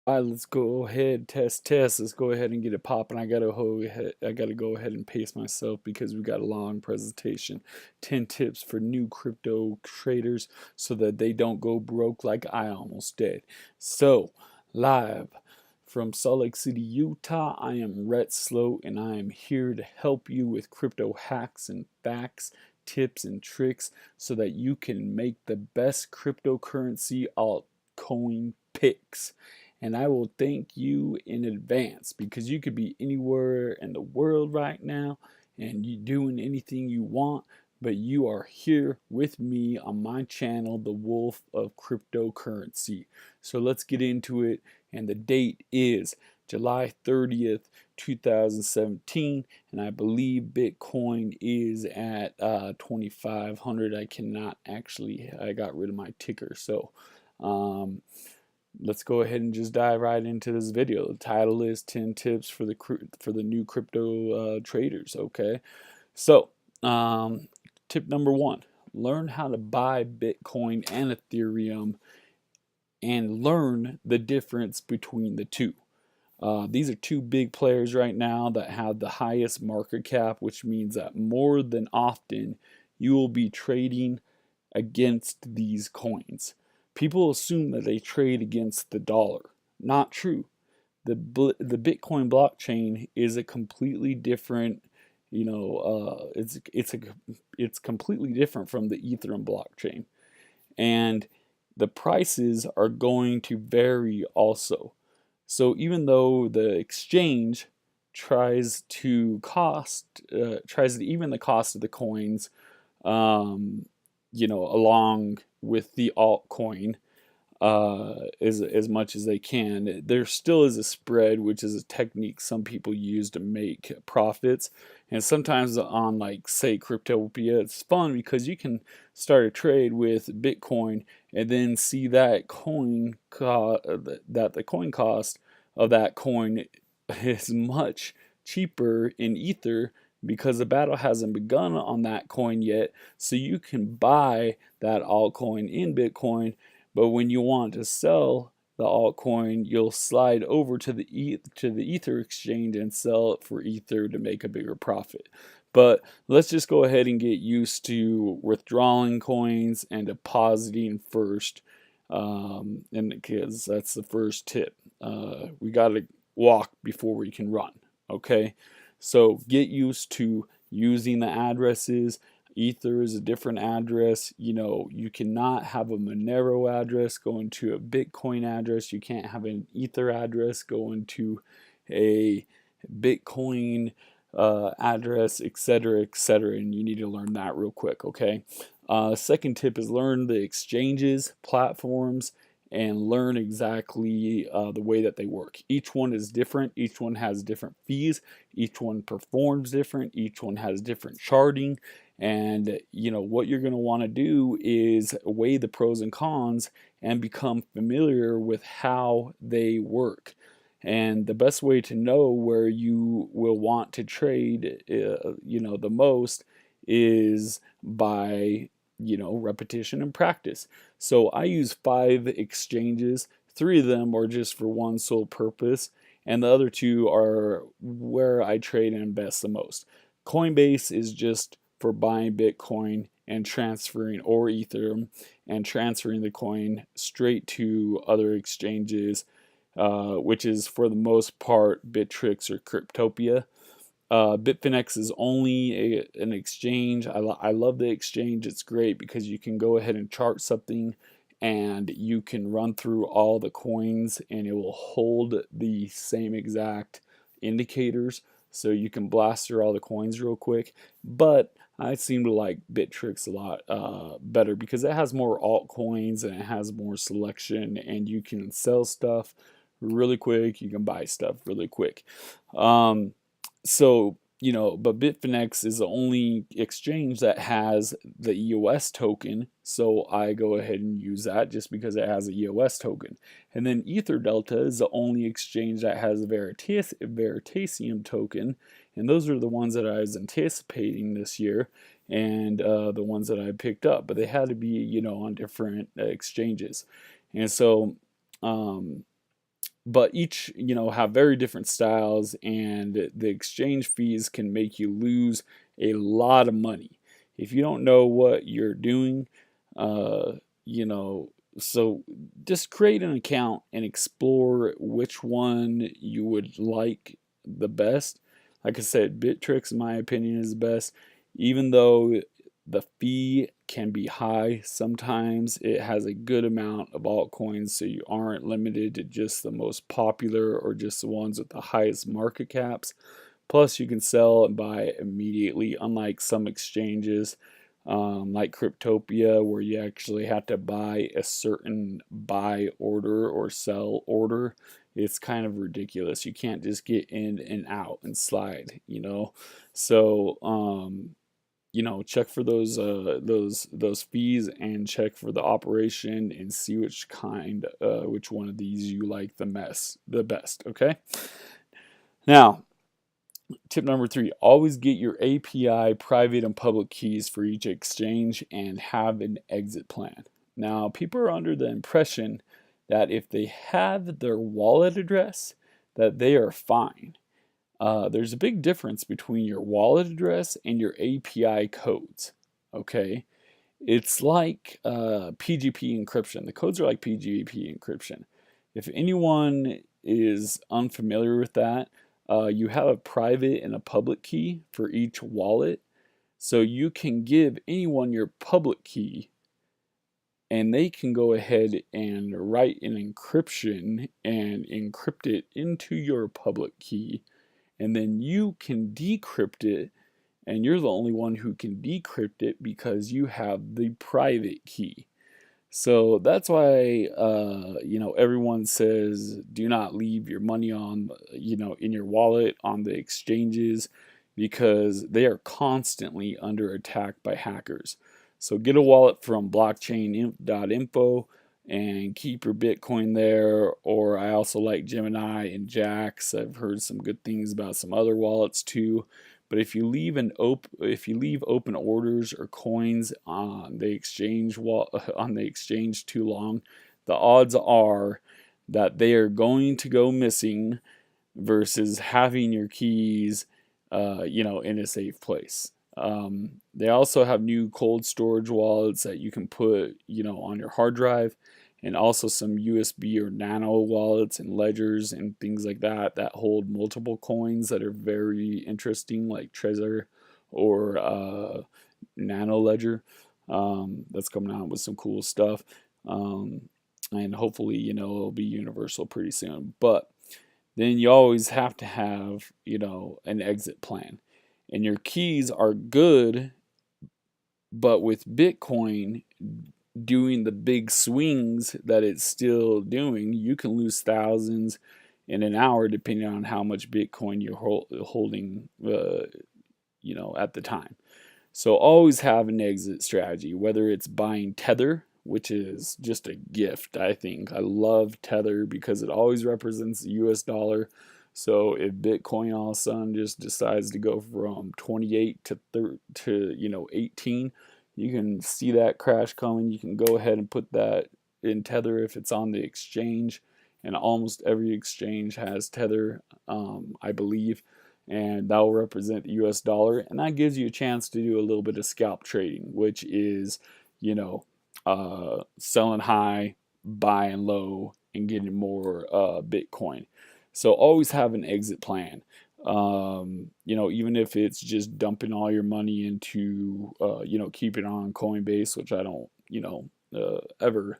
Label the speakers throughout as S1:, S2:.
S1: All right, let's go ahead, test. Let's go ahead and get it popping. I gotta go ahead and pace myself because we got a long presentation. 10 tips for new crypto traders so that they don't go broke like I almost did. So, live from Salt Lake City, Utah, I am Rhett Sloat, and I am here to help you with crypto hacks and facts, tips and tricks so that you can make the best cryptocurrency altcoin picks. And I will thank you in advance because you could be anywhere in the world right now and you doing anything you want, but you are here with me on my channel, The Wolf of Cryptocurrency. So let's get into it. And the date is July 30th, 2017, and I believe Bitcoin is at 2,500. I got rid of my ticker, so um, let's go ahead and just dive right into this video. The title is 10 tips for the new crypto traders. Okay, so tip number one: learn how to buy Bitcoin and Ethereum, and learn the difference between the two. These are two big players right now that have the highest market cap, which means that more than often you will be trading against these coins. People assume that they trade against the dollar. Not true. The Bitcoin blockchain is a completely different, it's completely different from the Ethereum blockchain, and the prices are going to vary also. So even though the exchange tries to even the cost of the coins, um, along with the altcoin, as much as they can. There still is a spread, which is a technique some people use to make profits. And sometimes on, like, say, Cryptopia, it's fun because you can start a trade with Bitcoin and then see that that the coin cost of that coin is much cheaper in Ether because the battle hasn't begun on that coin yet. So you can buy that altcoin in Bitcoin, but when you want to sell the altcoin, you'll slide over to the Ether exchange and sell it for Ether to make a bigger profit. But let's just go ahead and get used to withdrawing coins and depositing first, and because that's the first tip. We got to walk before we can run. Okay, so get used to using the addresses. Ether is a different address. You cannot have a Monero address going to a Bitcoin address. You can't have an Ether address going to a Bitcoin address, etc., etc. And you need to learn that real quick, okay? Second tip is learn the exchanges, platforms, and learn exactly the way that they work. Each one is different. Each one has different fees. Each one performs different. Each one has different charting. And what you're going to want to do is weigh the pros and cons and become familiar with how they work. And the best way to know where you will want to trade, the most, is by repetition and practice. So I use 5 exchanges. 3 of them are just for one sole purpose, and the other 2 are where I trade and invest the most. Coinbase is just for buying Bitcoin and transferring, or Ethereum, and transferring the coin straight to other exchanges, which is for the most part Bittrex or Cryptopia. Bitfinex is only an exchange. I love the exchange. It's great because you can go ahead and chart something and you can run through all the coins and it will hold the same exact indicators. So you can blast through all the coins real quick. But I seem to like Bittrex a lot better because it has more altcoins and it has more selection, and you can sell stuff really quick. You can buy stuff really quick. But Bitfinex is the only exchange that has the EOS token, so I go ahead and use that just because it has a EOS token. And then EtherDelta is the only exchange that has a Veritasium token, and those are the ones that I was anticipating this year, and the ones that I picked up, but they had to be, on different exchanges. And so, but each, have very different styles, and the exchange fees can make you lose a lot of money if you don't know what you're doing. uh, you know so just create an account and explore which one you would like the best. Like I said, Bittrex in my opinion is the best, even though the fee can be high. Sometimes it has a good amount of altcoins, so you aren't limited to just the most popular or just the ones with the highest market caps. Plus, you can sell and buy immediately, unlike some exchanges like Cryptopia, where you actually have to buy a certain buy order or sell order. It's kind of ridiculous. You can't just get in and out and slide. So, check for those fees, and check for the operation, and see which one of these you like the best. Okay. Now, tip number 3: always get your API private and public keys for each exchange, and have an exit plan. Now, people are under the impression that if they have their wallet address, that they are fine. There's a big difference between your wallet address and your API codes. Okay, it's like PGP encryption. The codes are like PGP encryption. If anyone is unfamiliar with that, you have a private and a public key for each wallet. So you can give anyone your public key, and they can go ahead and write an encryption and encrypt it into your public key, and then you can decrypt it, and you're the only one who can decrypt it because you have the private key. So that's why everyone says do not leave your money on in your wallet on the exchanges, because they are constantly under attack by hackers. So get a wallet from blockchain.info and keep your Bitcoin there. Or I also like Gemini and Jax. I've heard some good things about some other wallets too. But if you leave open orders or coins on the exchange too long, the odds are that they are going to go missing versus having your keys, in a safe place. They also have new cold storage wallets that you can put, on your hard drive, and also some USB or nano wallets and ledgers and things like that hold multiple coins that are very interesting, like Trezor or Nano Ledger. That's coming out with some cool stuff. And hopefully, it'll be universal pretty soon. But then you always have to have, an exit plan. And your keys are good, but with Bitcoin doing the big swings that it's still doing, you can lose thousands in an hour depending on how much Bitcoin you're holding, at the time. So always have an exit strategy, whether it's buying Tether, which is just a gift, I think. I love Tether because it always represents the US dollar. So if Bitcoin all of a sudden just decides to go from 28 to 18, you can see that crash coming. You can go ahead and put that in Tether if it's on the exchange, and almost every exchange has Tether, I believe, and that will represent the US dollar, and that gives you a chance to do a little bit of scalp trading, which is, selling high, buying low, and getting more Bitcoin. So always have an exit plan. Even if it's just dumping all your money into, keep it on Coinbase, which I don't, ever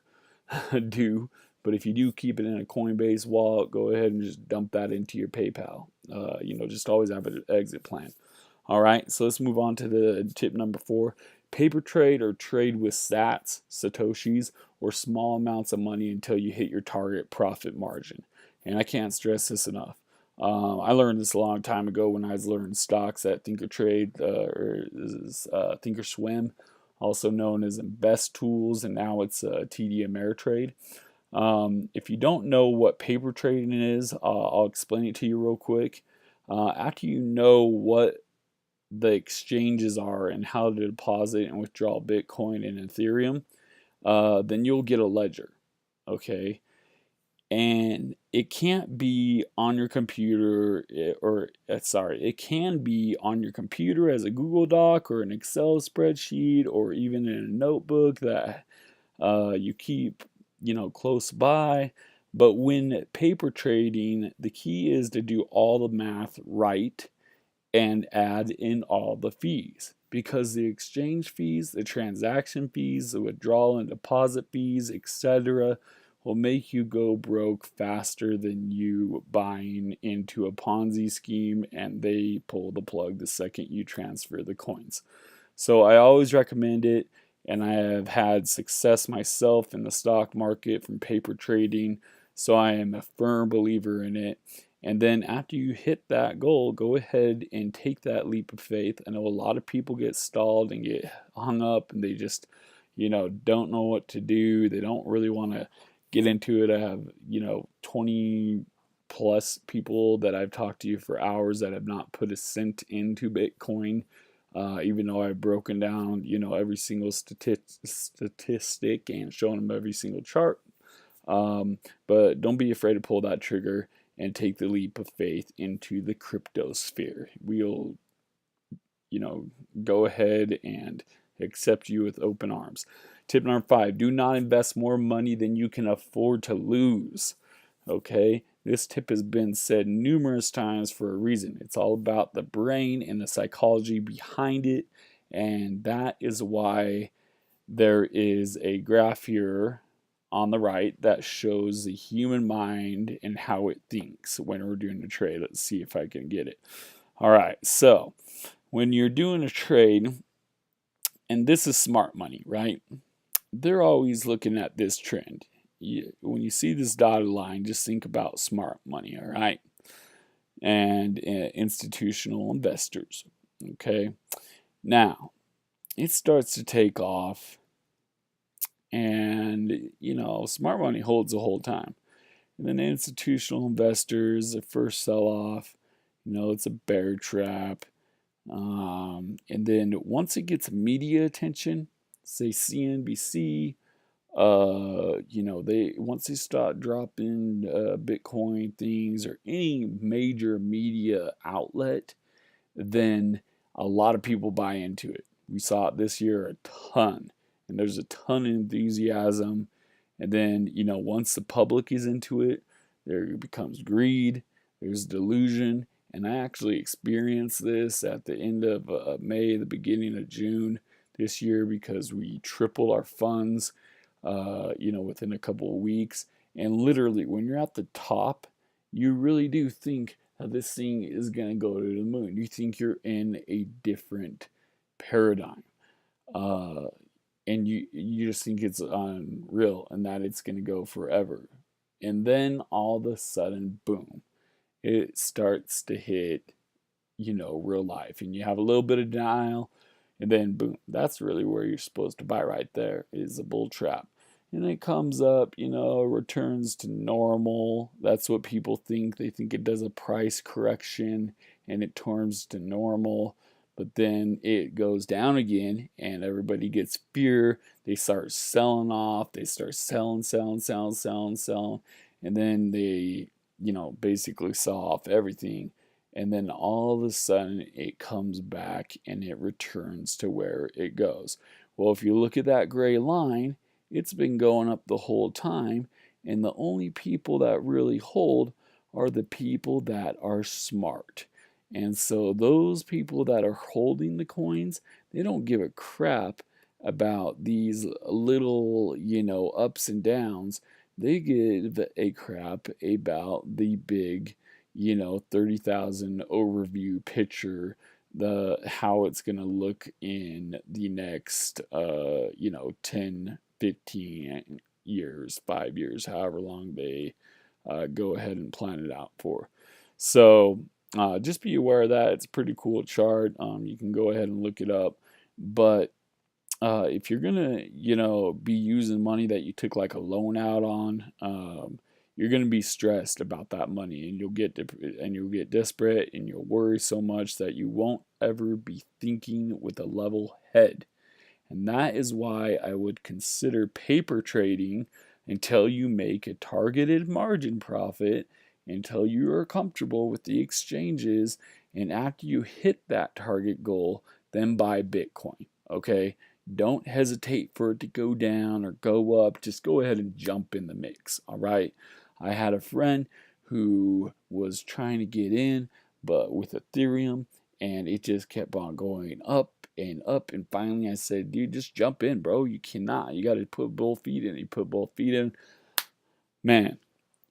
S1: do. But if you do keep it in a Coinbase wallet, go ahead and just dump that into your PayPal. Just always have an exit plan. All right, so let's move on to the tip number 4. Paper trade or trade with sats, satoshis, or small amounts of money until you hit your target profit margin. And I can't stress this enough. I learned this a long time ago when I was learning stocks at Thinkotrade, or Thinkorswim, also known as Invest Tools, and now it's TD Ameritrade. If you don't know what paper trading is, I'll explain it to you real quick. After you know what the exchanges are and how to deposit and withdraw Bitcoin and Ethereum, then you'll get a ledger. Okay. and it can't be on your computer, it can be on your computer as a Google Doc or an Excel spreadsheet or even in a notebook that you keep, close by. But when paper trading, the key is to do all the math right and add in all the fees, because the exchange fees, the transaction fees, the withdrawal and deposit fees, etc., will make you go broke faster than you buying into a Ponzi scheme and they pull the plug the second you transfer the coins. So I always recommend it, and I have had success myself in the stock market from paper trading, so I am a firm believer in it. And then after you hit that goal, go ahead and take that leap of faith. I know a lot of people get stalled and get hung up, and they just, don't know what to do. They don't really want to get into it. I have, 20 plus people that I've talked to for hours that have not put a cent into Bitcoin, even though I've broken down, every single statistic and shown them every single chart. But don't be afraid to pull that trigger and take the leap of faith into the crypto sphere. We'll, go ahead and accept you with open arms. Tip number 5, do not invest more money than you can afford to lose. Okay, this tip has been said numerous times for a reason. It's all about the brain and the psychology behind it, and that is why there is a graph here on the right that shows the human mind and how it thinks when we're doing a trade. Let's see if I can get it. All right, so when you're doing a trade, and this is smart money, right? They're always looking at this trend. When you see this dotted line, just think about smart money, all right? And institutional investors, okay? Now, it starts to take off, and, smart money holds the whole time. And then institutional investors, the first sell off, it's a bear trap. And then once it gets media attention, say CNBC, they once they start dropping Bitcoin things or any major media outlet, then a lot of people buy into it. We saw it this year a ton, and there's a ton of enthusiasm. And then, once the public is into it, there becomes greed, there's delusion. And I actually experienced this at the end of May, the beginning of June this year, because we tripled our funds, within a couple of weeks. And literally, when you're at the top, you really do think that this thing is going to go to the moon. You think you're in a different paradigm. And you just think it's unreal and that it's going to go forever. And then all of a sudden, boom, it starts to hit, real life. And you have a little bit of denial, and then boom, that's really where you're supposed to buy right there, is a bull trap. And it comes up, returns to normal. That's what people think. They think it does a price correction and it turns to normal. But then it goes down again and everybody gets fear. They start selling off. They start selling. And then they, basically sell off everything. And then all of a sudden it comes back and it returns to where it goes. Well, if you look at that gray line, it's been going up the whole time. And the only people that really hold are the people that are smart. And so those people that are holding the coins, they don't give a crap about these little, ups and downs. They give a crap about the big, 30,000 overview picture, the how it's going to look in the next 10, 15 years, 5 years, however long they go ahead and plan it out for. So just be aware of that. It's a pretty cool chart. You can go ahead and look it up. But if you're gonna, be using money that you took like a loan out on, you're gonna be stressed about that money, and you'll get desperate, and you'll worry so much that you won't ever be thinking with a level head. And that is why I would consider paper trading until you make a targeted margin profit, until you are comfortable with the exchanges, and after you hit that target goal, then buy Bitcoin. Okay? Don't hesitate for it to go down or go up. Just go ahead and jump in the mix. All right? I had a friend who was trying to get in, but with Ethereum, and it just kept on going up and up. And finally, I said, dude, just jump in, bro. You cannot. You got to put both feet in. You put both feet in. Man,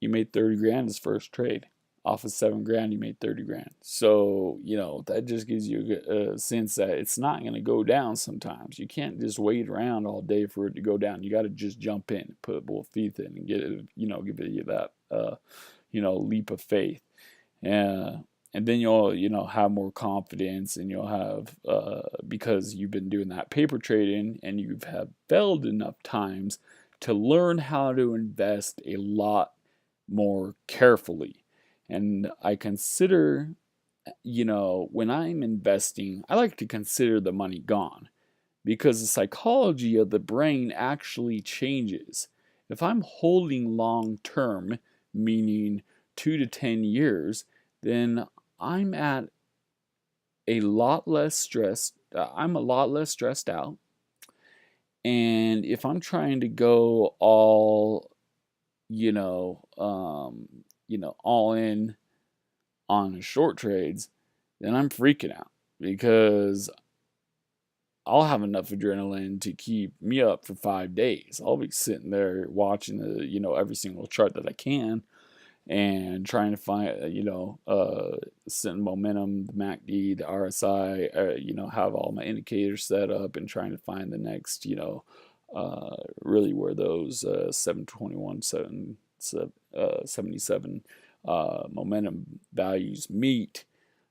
S1: you made 30 grand his first trade. Off of 7 grand, you made 30 grand. So, that just gives you a sense that it's not going to go down sometimes. You can't just wait around all day for it to go down. You got to just jump in, put both feet in, and get it, give it that, leap of faith. And then you'll have more confidence, and you'll have because you've been doing that paper trading and you've have failed enough times to learn how to invest a lot more carefully. And I consider, when I'm investing, I like to consider the money gone, because the psychology of the brain actually changes. If I'm holding long term, meaning 2 to 10 years, then I'm at a lot less stressed. I'm a lot less stressed out. And if I'm trying to go all, all in on short trades, then I'm freaking out, because I'll have enough adrenaline to keep me up for 5 days. I'll be sitting there watching every single chart that I can, and trying to find, setting momentum, the MACD, the RSI, have all my indicators set up, and trying to find the next, really where those 721, 77 momentum values meet,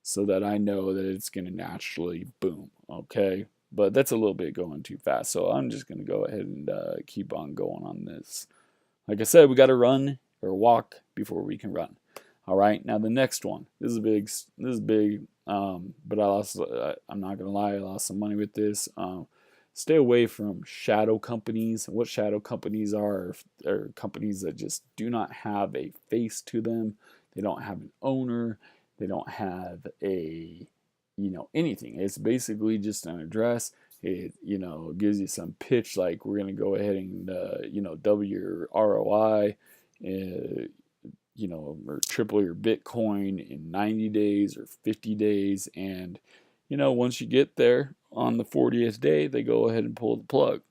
S1: so that I know that it's going to naturally boom. Okay. But that's a little bit going too fast. So I'm just going to go ahead and keep on going on this. Like I said, we got to run or walk before we can run. All right. Now the next one. This is big. This is big. But I lost. I'm not gonna lie. I lost some money with this. Stay away from shadow companies. What shadow companies are companies that just do not have a face to them. They don't have an owner. They don't have a anything. It's basically just an address. It gives you some pitch like, we're going to go ahead and double your ROI, or triple your Bitcoin in 90 days or 50 days. And once you get there on the 40th day, they go ahead and pull the plug.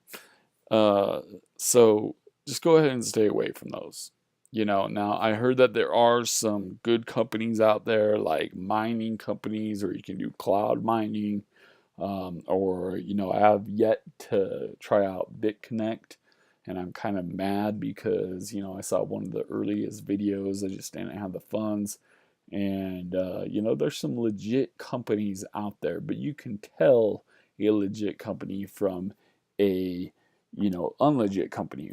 S1: So just go ahead and stay away from those. Now I heard that there are some good companies out there, like mining companies, or you can do cloud mining, or I have yet to try out BitConnect, and I'm kind of mad because I saw one of the earliest videos. I just didn't have the funds, and there's some legit companies out there, but you can tell a legit company from a unlegit company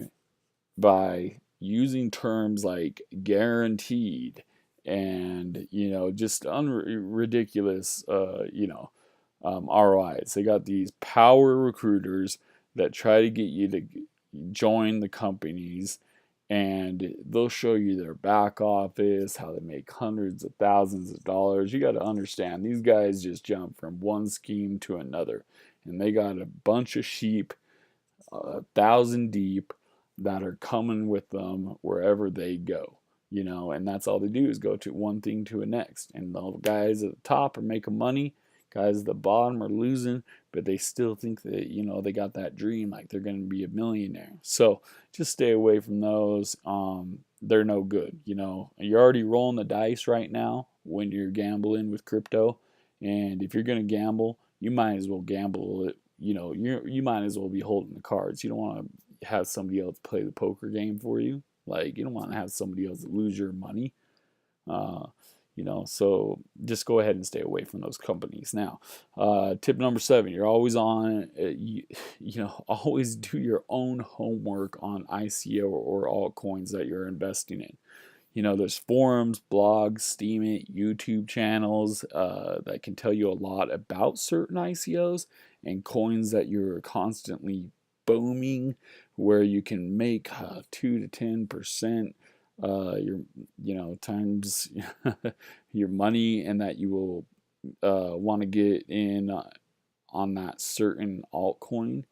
S1: by using terms like guaranteed and just ridiculous ROIs. They got these power recruiters that try to get you to join the companies, and they'll show you their back office, how they make hundreds of thousands of dollars. You got to understand, these guys just jump from one scheme to another, and they got a bunch of sheep, 1,000 deep, that are coming with them wherever they go, and that's all they do is go to one thing to the next. And the guys at the top are making money, guys at the bottom are losing, but they still think that, they got that dream, like they're going to be a millionaire. So just stay away from those. They're no good. You're already rolling the dice right now when you're gambling with crypto. And if you're going to gamble, you might as well gamble it. You might as well be holding the cards. You don't want to have somebody else play the poker game for you. Like, you don't want to have somebody else lose your money. So just go ahead and stay away from those companies. Now, tip number 7, you're always on, always do your own homework on ICO or altcoins that you're investing in. There's forums, blogs, Steemit, YouTube channels that can tell you a lot about certain ICOs and coins that you're constantly booming where you can make 2 to 10% your times your money, and that you will want to get in on that certain altcoin,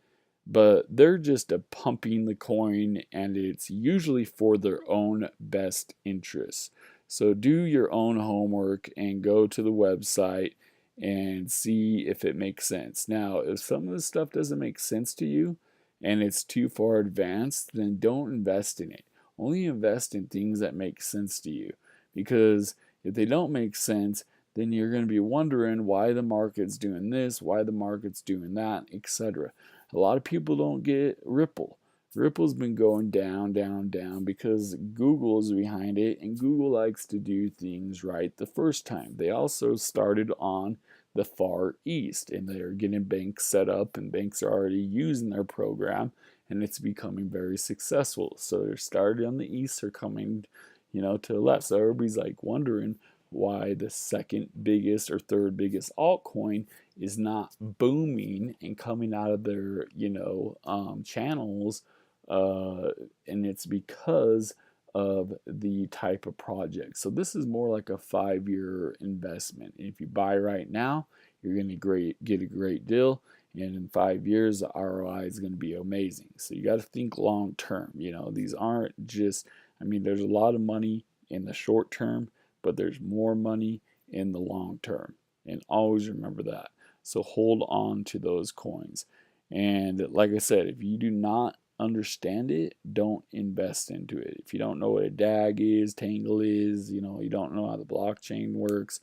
S1: but they're just pumping the coin, and it's usually for their own best interests. So do your own homework and go to the website and see if it makes sense. Now, if some of this stuff doesn't make sense to you and it's too far advanced, then don't invest in it. Only invest in things that make sense to you, because if they don't make sense, then you're going to be wondering why the market's doing this, why the market's doing that, etc. A lot of people don't get Ripple. Ripple's been going down, down, down because Google is behind it, and Google likes to do things right the first time. They also started on the Far East, and they're getting banks set up, and banks are already using their program, and it's becoming very successful. So they're started on the East, they're coming, to the left. So everybody's like wondering why the second biggest or third biggest altcoin is not booming and coming out of their channels, and it's because of the type of project. So this is more like a 5-year investment. And if you buy right now, you're going to get a great deal, and in 5 years the ROI is going to be amazing. So you got to think long term. These aren't just, there's a lot of money in the short term, but there's more money in the long term, and always remember that. So hold on to those coins. And like I said, if you do not understand it, don't invest into it. If you don't know what a DAG is, Tangle is, you don't know how the blockchain works.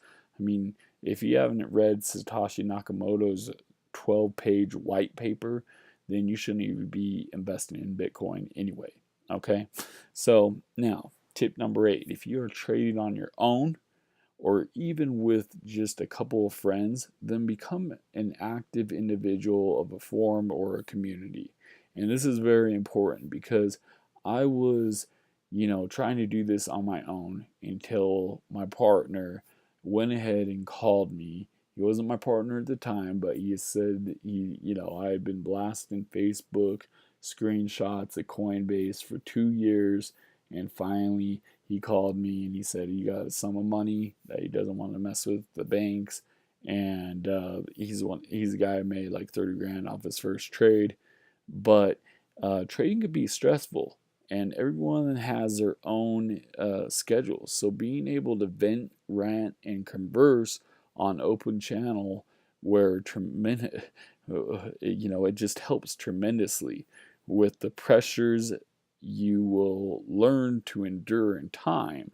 S1: If you haven't read Satoshi Nakamoto's 12-page white paper, then you shouldn't even be investing in Bitcoin anyway. Okay? So now, tip number 8, if you are trading on your own, or even with just a couple of friends, then become an active individual of a forum or a community. And this is very important, because I was, trying to do this on my own until my partner went ahead and called me. He wasn't my partner at the time, but he said I had been blasting Facebook screenshots of Coinbase for 2 years, and finally he called me and he said he got a sum of money that he doesn't want to mess with the banks, and he's a guy who made like 30 grand off his first trade. But trading could be stressful, and everyone has their own schedule. So being able to vent, rant, and converse on open channel where it just helps tremendously with the pressures you will learn to endure in time.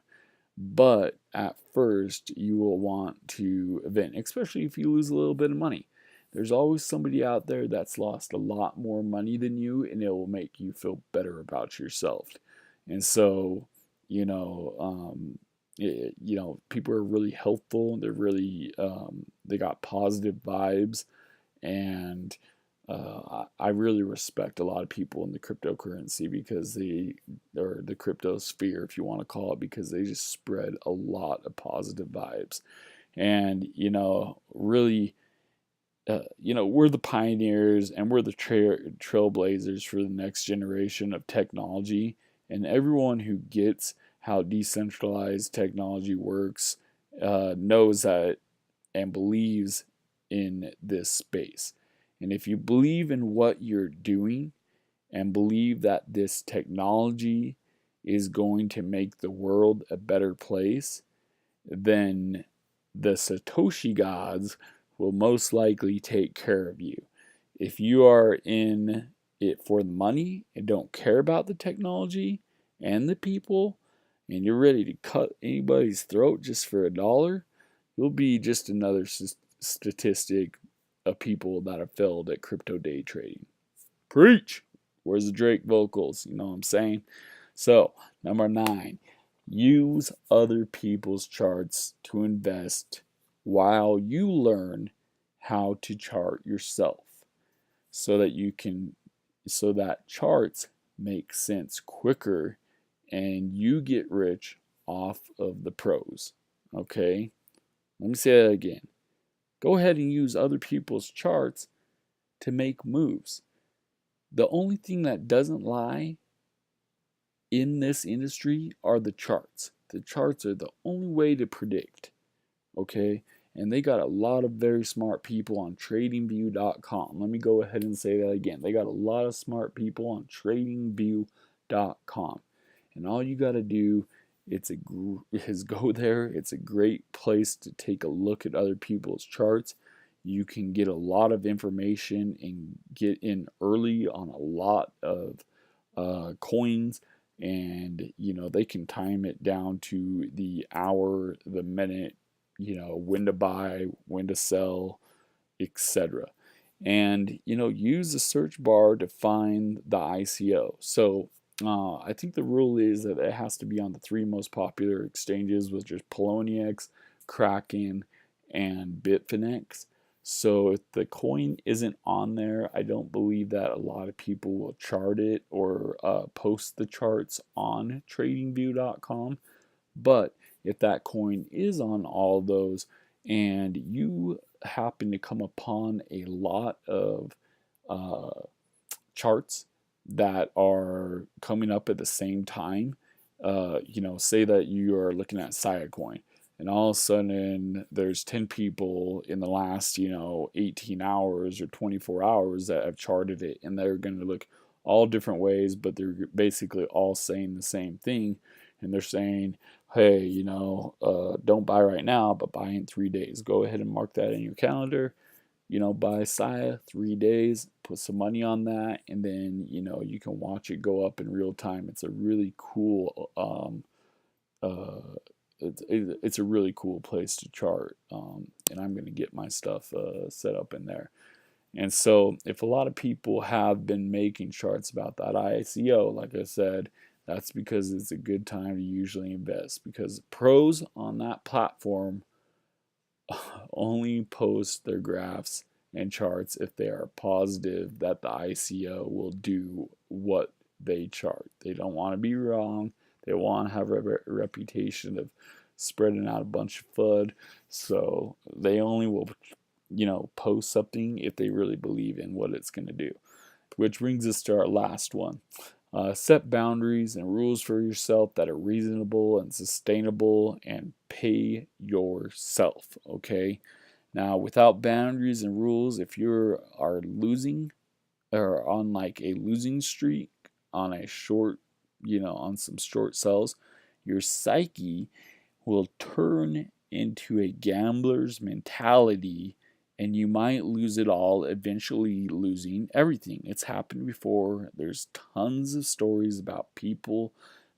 S1: But at first, you will want to vent, especially if you lose a little bit of money. There's always somebody out there that's lost a lot more money than you, and it will make you feel better about yourself. And so, people are really helpful. They're really, they got positive vibes, and I really respect a lot of people in the cryptocurrency, because or the crypto sphere, if you want to call it, because they just spread a lot of positive vibes. And, really, we're the pioneers, and we're the trailblazers for the next generation of technology. And everyone who gets how decentralized technology works knows that and believes in this space. And if you believe in what you're doing and believe that this technology is going to make the world a better place, then the Satoshi gods will most likely take care of you. If you are in it for the money and don't care about the technology and the people, and you're ready to cut anybody's throat just for $1, you'll be just another statistic of people that have failed at crypto day trading. Preach! Where's the Drake vocals? You know what I'm saying? So, number 9, use other people's charts to invest while you learn how to chart yourself, so that charts make sense quicker and you get rich off of the pros. Okay? Let me say that again. Go ahead and use other people's charts to make moves. The only thing that doesn't lie in this industry are the charts. The charts are the only way to predict, okay? And they got a lot of very smart people on tradingview.com. Let me go ahead and say that again. They got a lot of smart people on tradingview.com. And all you got to do is go there. It's a great place to take a look at other people's charts. You can get a lot of information and get in early on a lot of coins, and they can time it down to the hour, the minute, when to buy, when to sell, etc. And use the search bar to find the ICO. So I think the rule is that it has to be on the three most popular exchanges, which are Poloniex, Kraken, and Bitfinex. So if the coin isn't on there, I don't believe that a lot of people will chart it or post the charts on tradingview.com. But if that coin is on all those and you happen to come upon a lot of uh, charts that are coming up at the same time, say that you are looking at Sia coin, and all of a sudden there's 10 people in the last 18 hours or 24 hours that have charted it, and they're going to look all different ways, but they're basically all saying the same thing. And they're saying, hey, don't buy right now, but buy in 3 days. Go ahead and mark that in your calendar. Buy Sia 3 days, put some money on that, and then you can watch it go up in real time. It's a really cool it's a really cool place to chart, and I'm going to get my stuff set up in there. And so if a lot of people have been making charts about that ICO, like I said, that's because it's a good time to usually invest, because pros on that platform only post their graphs and charts if they are positive that the ICO will do what they chart. They don't want to be wrong. They want to have a reputation of spreading out a bunch of FUD. So they only will, post something if they really believe in what it's going to do. Which brings us to our last one. Set boundaries and rules for yourself that are reasonable and sustainable, and pay yourself, okay? Now, without boundaries and rules, if you are losing or on like a losing streak on a short, on some short sells, your psyche will turn into a gambler's mentality, and you might lose it all, eventually losing everything. It's happened before. There's tons of stories about people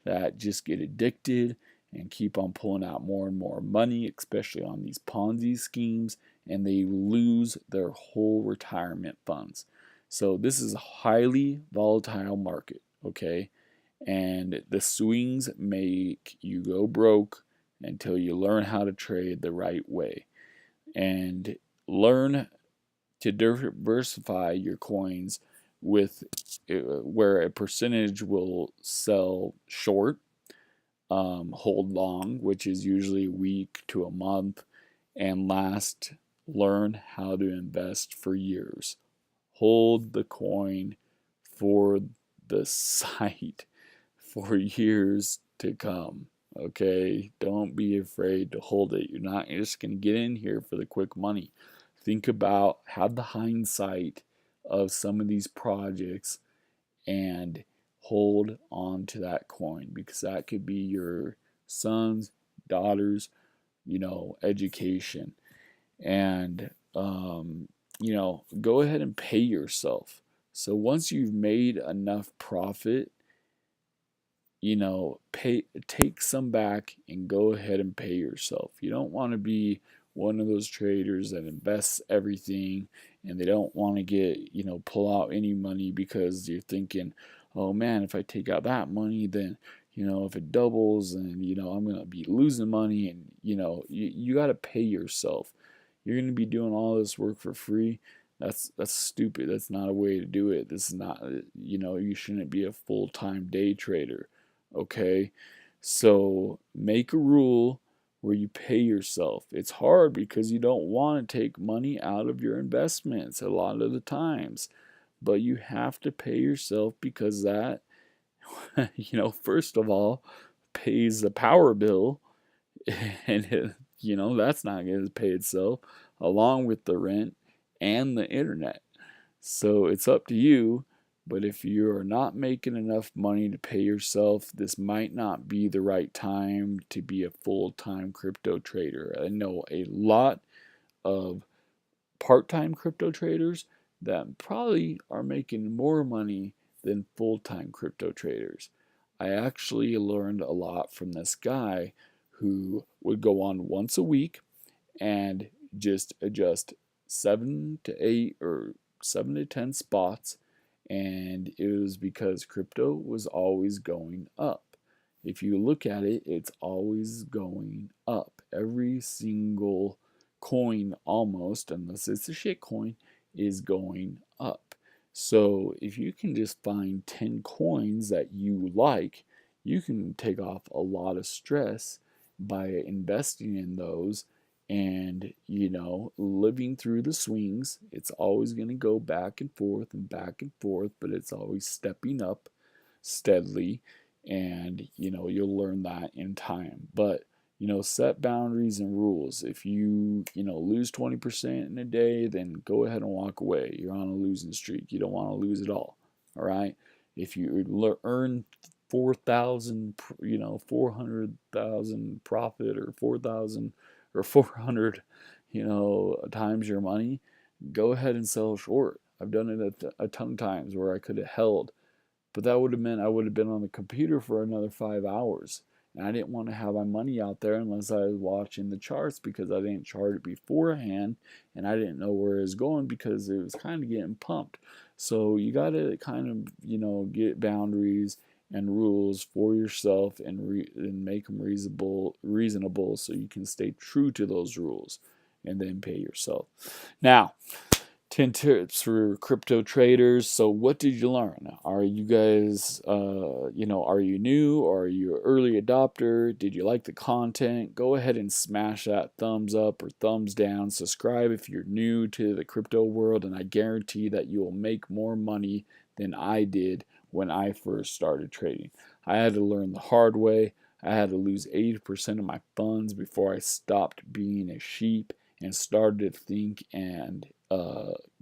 S1: that just get addicted and keep on pulling out more and more money, especially on these Ponzi schemes, and they lose their whole retirement funds. So this is a highly volatile market, okay? And the swings make you go broke until you learn how to trade the right way, and learn to diversify your coins with where a percentage will sell short, hold long, which is usually a week to a month, and last, learn how to invest for years. Hold the coin for the sight for years to come. Okay, don't be afraid to hold it. You're not just going to get in here for the quick money. Think about, have the hindsight of some of these projects, and hold on to that coin, because that could be your sons, daughters, education. And, go ahead and pay yourself. So once you've made enough profit, take some back and go ahead and pay yourself. You don't want to be one of those traders that invests everything and they don't want to get, pull out any money because you're thinking, oh man, if I take out that money, then, if it doubles, and, I'm going to be losing money. And, you got to pay yourself. You're going to be doing all this work for free. That's stupid. That's not a way to do it. This is not, you shouldn't be a full-time day trader. Okay, so make a rule where you pay yourself. It's hard because you don't want to take money out of your investments a lot of the times, but you have to pay yourself because that, first of all, pays the power bill, and that's not going to pay itself, along with the rent and the internet. So it's up to you. But if you're not making enough money to pay yourself, this might not be the right time to be a full-time crypto trader. I know a lot of part-time crypto traders that probably are making more money than full-time crypto traders. I actually learned a lot from this guy who would go on once a week and just adjust 7 to 8 or 7 to 10 spots, and it was because crypto was always going up. If you look at it, it's always going up. Every single coin, almost, unless it's a shit coin, is going up. So if you can just find 10 coins that you like, you can take off a lot of stress by investing in those, and living through the swings. It's always going to go back and forth, but it's always stepping up steadily, and you'll learn that in time. But set boundaries and rules. If you lose 20% in a day, then go ahead and walk away. You're on a losing streak. You don't want to lose it all right? If you earn 4,000, 400,000 profit, or 4,000 or 400, times your money, go ahead and sell short. I've done it a ton of times where I could have held, but that would have meant I would have been on the computer for another 5 hours. And I didn't want to have my money out there unless I was watching the charts, because I didn't chart it beforehand and I didn't know where it was going because it was kind of getting pumped. So you got to kind of, get boundaries and rules for yourself, and make them reasonable so you can stay true to those rules and then pay yourself. Now, 10 tips for crypto traders. So what did you learn? Are you guys, are you new, or are you an early adopter? Did you like the content? Go ahead and smash that thumbs up or thumbs down. Subscribe if you're new to the crypto world, and I guarantee that you will make more money than I did when I first started trading. I had to learn the hard way. I had to lose 80% of my funds before I stopped being a sheep and started to think and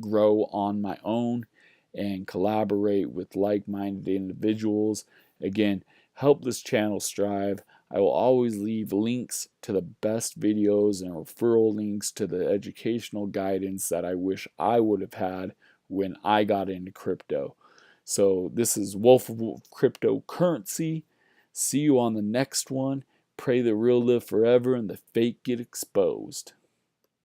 S1: grow on my own and collaborate with like-minded individuals. Again, help this channel strive. I will always leave links to the best videos and referral links to the educational guidance that I wish I would have had when I got into crypto. So this is Wolf of Cryptocurrency. See you on the next one. Pray the real live forever and the fake get exposed.